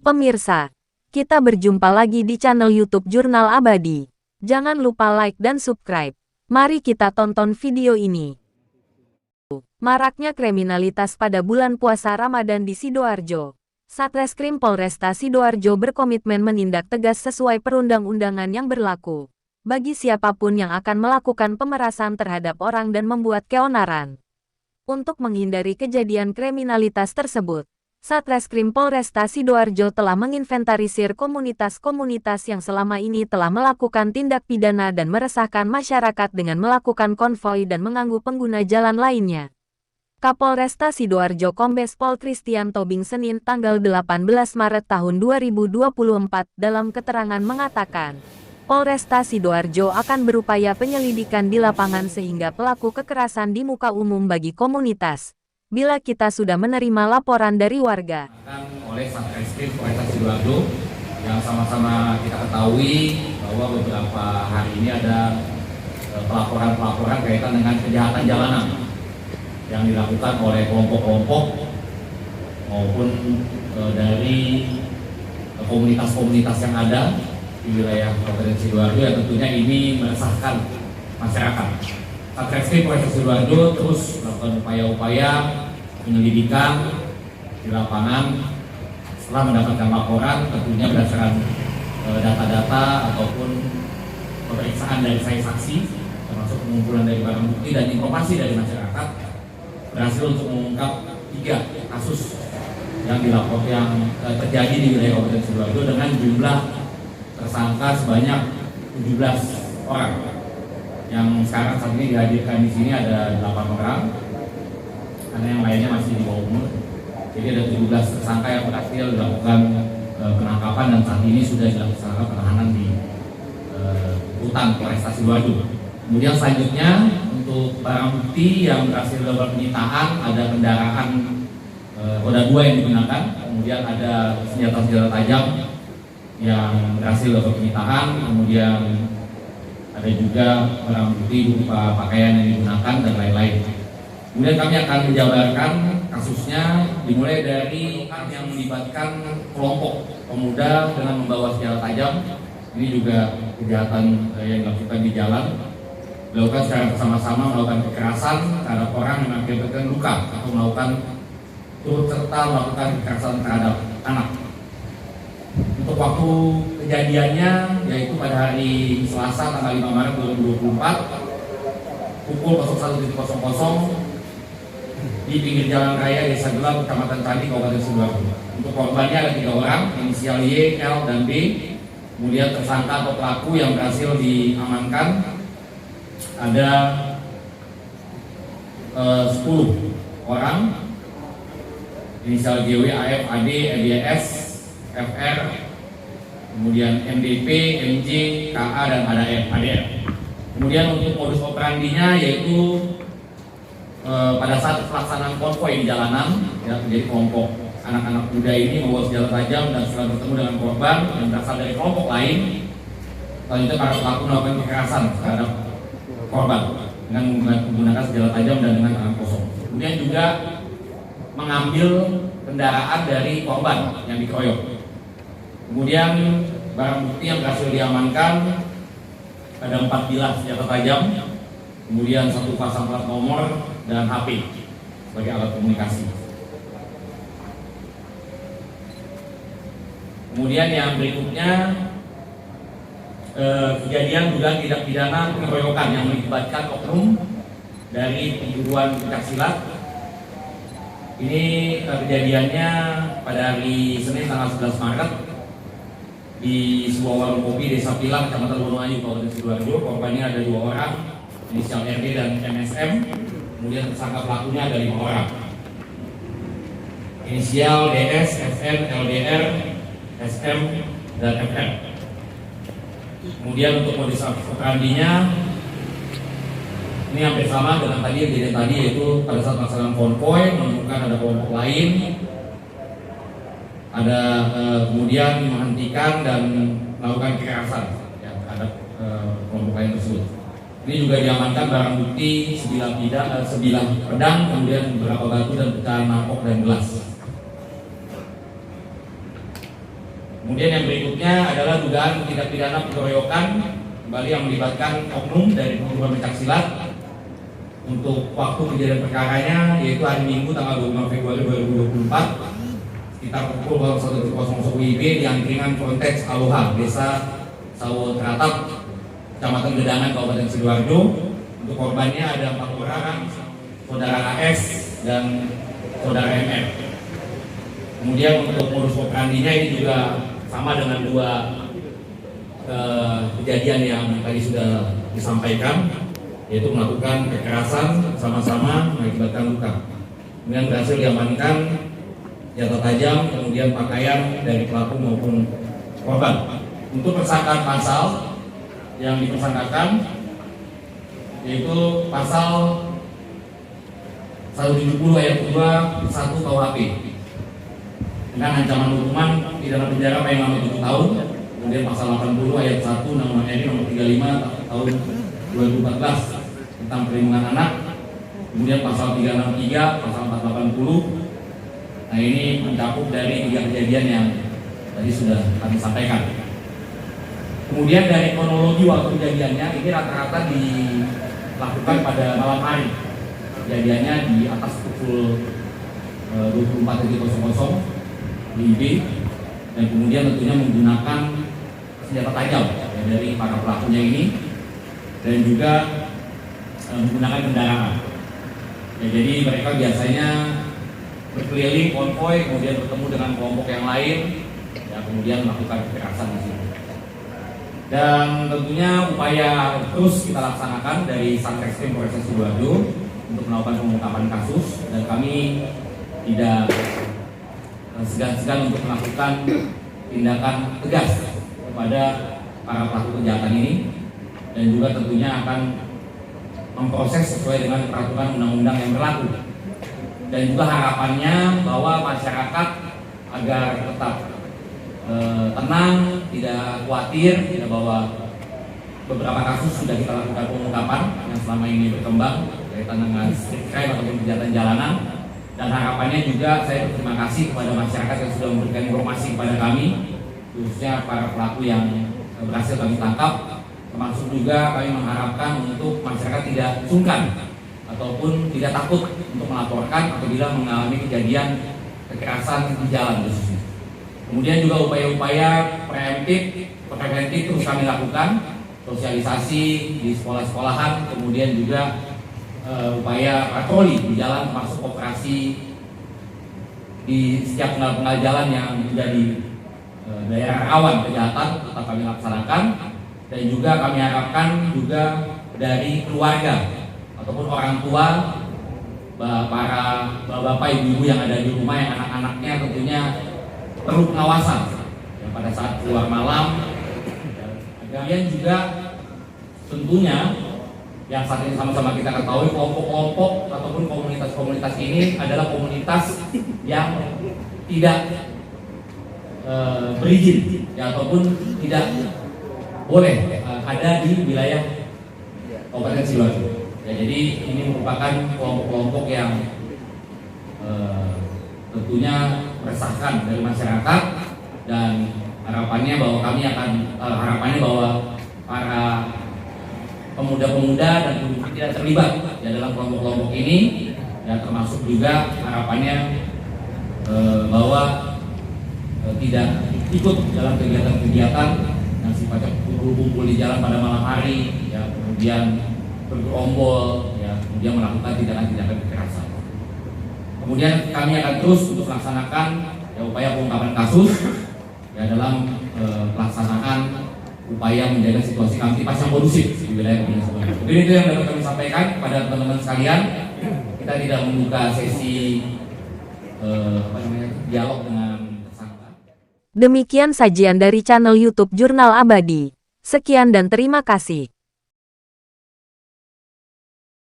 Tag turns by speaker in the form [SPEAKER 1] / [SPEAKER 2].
[SPEAKER 1] Pemirsa, kita berjumpa lagi di channel YouTube Jurnal Abadi. Jangan lupa like dan subscribe. Mari kita tonton video ini. Maraknya kriminalitas pada bulan puasa Ramadan di Sidoarjo. Satreskrim Polresta Sidoarjo berkomitmen menindak tegas sesuai perundang-undangan yang berlaku bagi siapapun yang akan melakukan pemerasan terhadap orang dan membuat keonaran. Untuk menghindari kejadian kriminalitas tersebut, Satreskrim Polresta Sidoarjo telah menginventarisir komunitas-komunitas yang selama ini telah melakukan tindak pidana dan meresahkan masyarakat dengan melakukan konvoi dan mengganggu pengguna jalan lainnya. Kapolresta Sidoarjo Kombes Pol Kristian Tobing Senin tanggal 18 Maret tahun 2024 dalam keterangan mengatakan, Polresta Sidoarjo akan berupaya penyelidikan di lapangan sehingga pelaku kekerasan di muka umum bagi komunitas. Bila kita sudah menerima laporan dari warga.
[SPEAKER 2] Oleh Satreskrim Polresta Sidoarjo yang sama-sama kita ketahui bahwa beberapa hari ini ada pelaporan-pelaporan kaitan dengan kejahatan jalanan yang dilakukan oleh kelompok-kelompok maupun dari komunitas-komunitas yang ada di wilayah Kabupaten Sidoarjo yang tentunya ini meresahkan masyarakat. Satreskrim Polresta Sidoarjo terus melakukan upaya-upaya penyelidikan di lapangan setelah mendapatkan laporan, tentunya berdasarkan data-data ataupun pemeriksaan dari saksi, termasuk pengumpulan dari barang bukti dan informasi dari masyarakat, berhasil untuk mengungkap 3 kasus yang terjadi di wilayah Kabupaten Sidoarjo dengan jumlah tersangka sebanyak 17 orang. Yang sekarang saat ini dihadirkan di sini ada 8 orang. Karena yang lainnya masih di bawah umur. Jadi ada 17 tersangka yang berhasil dilakukan penangkapan dan saat ini sudah dilakukan penahanan di rutan Polresta Sidoarjo. Kemudian selanjutnya untuk barang bukti yang berhasil dilakukan penyitaan ada kendaraan roda 2 yang digunakan, kemudian ada senjata-senjata tajam yang berhasil dilakukan penyitaan, kemudian ada juga barang bukti berupa pakaian yang digunakan dan lain-lain. Kemudian kami akan menjabarkan kasusnya dimulai dari yang melibatkan kelompok pemuda dengan membawa senjata tajam. Ini juga kejahatan yang dilakukan di jalan, dilakukan secara bersama-sama melakukan kekerasan terhadap orang yang mengakibatkan luka atau melakukan turut serta melakukan kekerasan terhadap anak. Untuk waktu kejadiannya yaitu pada hari Selasa tanggal 5 Maret 2024 pukul 01.00 di pinggir jalan raya Desa Gelap, Kecamatan Candi, Kabupaten Sidoarjo. Untuk korbannya ada 3 orang, inisial Y, L, dan B. Kemudian tersangka atau pelaku yang berhasil diamankan ada 10 orang, inisial GW, AF, AD, EBS, FR, kemudian MDP, MJ, KA, dan ADR. Kemudian untuk modus operandinya yaitu pada saat pelaksanaan konvoi di jalanan, ya, menjadi kelompok anak-anak muda ini membawa senjata tajam dan setelah bertemu dengan korban yang berasal dari kelompok lain, selanjutnya para pelaku melakukan kekerasan terhadap korban dengan menggunakan senjata tajam dan dengan tangan kosong. Kemudian juga mengambil kendaraan dari korban yang dikeroyok. Kemudian barang bukti yang berhasil diamankan ada 4 bilah senjata tajam, kemudian 1 pasang plat nomor dan HP sebagai alat komunikasi. Kemudian yang berikutnya kejadian dugaan tindak pidana pengeroyokan yang melibatkan oknum dari perguruan pencaksilat. Ini kejadiannya pada hari Senin tanggal 11 Maret di sebuah warung kopi Desa Pilang, Kecamatan Wonoayu, Kabupaten Sidoarjo. Korbannya ada 2 orang, inisial RD dan MSM. Kemudian tersangka pelakunya ada 5 orang, inisial DS, FN, LDR, SM, dan FR. Kemudian untuk modus operandinya ini hampir sama dengan kejadian tadi, yaitu pada saat pelaksanaan konvoi menemukan ada kelompok lain, ada kemudian menghentikan dan melakukan kekerasan ya, terhadap kelompok lain tersebut. Ini juga diamankan barang bukti sebilah pedang, kemudian beberapa batu dan pecahan mangkok dan gelas. Kemudian yang berikutnya adalah dugaan tindak pidana pengeroyokan kembali yang melibatkan oknum dari perguruan pencaksilat. Untuk waktu kejadian perkaranya yaitu hari Minggu tanggal 25 Februari 2024 sekitar pukul 01.00 WIB di angkringan Frontex Aloha, Desa Sawo Teratap, Kecamatan Gedangan, Kabupaten Sidoarjo. Untuk korbannya ada 4 orang, saudara AS dan saudara MR. Kemudian untuk modus operandinya ini juga sama dengan 2 kejadian yang tadi sudah disampaikan, yaitu melakukan kekerasan sama-sama mengakibatkan luka. Kemudian berhasil diamankan senjata tajam, kemudian pakaian dari pelaku maupun korban. Untuk persangkaan pasal yang dipersangkakan yaitu pasal 170 ayat 2 1 KUHP dengan ancaman hukuman pidana penjara paling lama 7 tahun. Kemudian pasal 80 ayat 1 Undang-Undang RI nomor 35 tahun 2014 tentang perlindungan anak. Kemudian pasal 363, pasal 480. Nah, ini mencakup dari 3 kejadian yang tadi sudah kami sampaikan. Kemudian dari kronologi waktu kejadiannya ini rata-rata dilakukan pada malam hari. Kejadiannya di atas pukul 24.00 WIB, dan kemudian tentunya menggunakan senjata tajam ya, dari para pelakunya ini, dan juga menggunakan kendaraan. Ya, jadi mereka biasanya berkeliling konvoy, kemudian bertemu dengan kelompok yang lain, ya, kemudian melakukan kekerasan di sini. Dan tentunya upaya terus kita laksanakan dari Satreskrim Polres Sidoarjo untuk melakukan pengungkapan kasus, dan kami tidak segan-segan untuk melakukan tindakan tegas kepada para pelaku kejahatan ini, dan juga tentunya akan memproses sesuai dengan peraturan undang-undang yang berlaku. Dan juga harapannya bahwa masyarakat agar tetap tenang, tidak khawatir, ya, bahwa beberapa kasus sudah kita lakukan pengungkapan yang selama ini berkembang kaitan dengan street crime ataupun kejahatan jalanan. Dan harapannya juga saya berterima kasih kepada masyarakat yang sudah memberikan informasi kepada kami, khususnya para pelaku yang berhasil kami tangkap. Termasuk juga kami mengharapkan untuk masyarakat tidak sungkan ataupun tidak takut untuk melaporkan apabila mengalami kejadian kekerasan di jalan khususnya. Kemudian juga upaya-upaya preventif terus kami lakukan, sosialisasi di sekolah-sekolahan, kemudian juga upaya patroli di jalan, termasuk operasi di setiap penggal jalan yang menjadi daerah rawan kejahatan tetap kami laksanakan. Dan juga kami harapkan juga dari keluarga ataupun orang tua, para bapak ibu-ibu yang ada di rumah yang anak-anaknya tentunya perlu pengawasan ya, pada saat keluar malam. Kemudian juga tentunya yang saat ini sama-sama kita ketahui, kelompok-kelompok ataupun komunitas-komunitas ini adalah komunitas yang tidak berizin ya, ataupun tidak boleh ada di wilayah Kabupaten Sidoarjo. Ya, jadi ini merupakan kelompok-kelompok yang tentunya meresahkan dari masyarakat, dan harapannya bahwa para pemuda-pemuda dan pemudi tidak terlibat ya dalam kelompok-kelompok ini, ya, termasuk juga harapannya bahwa tidak ikut dalam kegiatan-kegiatan yang sifatnya kumpul-kumpul di jalan pada malam hari, ya, kemudian bergerombol, ya, kemudian melakukan tindakan-tindakan kekerasan. Kemudian kami akan terus untuk melaksanakan ya, upaya pengungkapan kasus ya, dalam pelaksanaan upaya menjaga situasi kamtipas yang kondusif di wilayah Kabupaten Sidoarjo. Jadi itu yang dapat kami sampaikan kepada teman-teman sekalian. Kita tidak membuka sesi dialog dengan.
[SPEAKER 1] Demikian sajian dari channel YouTube Jurnal Abadi. Sekian dan terima kasih.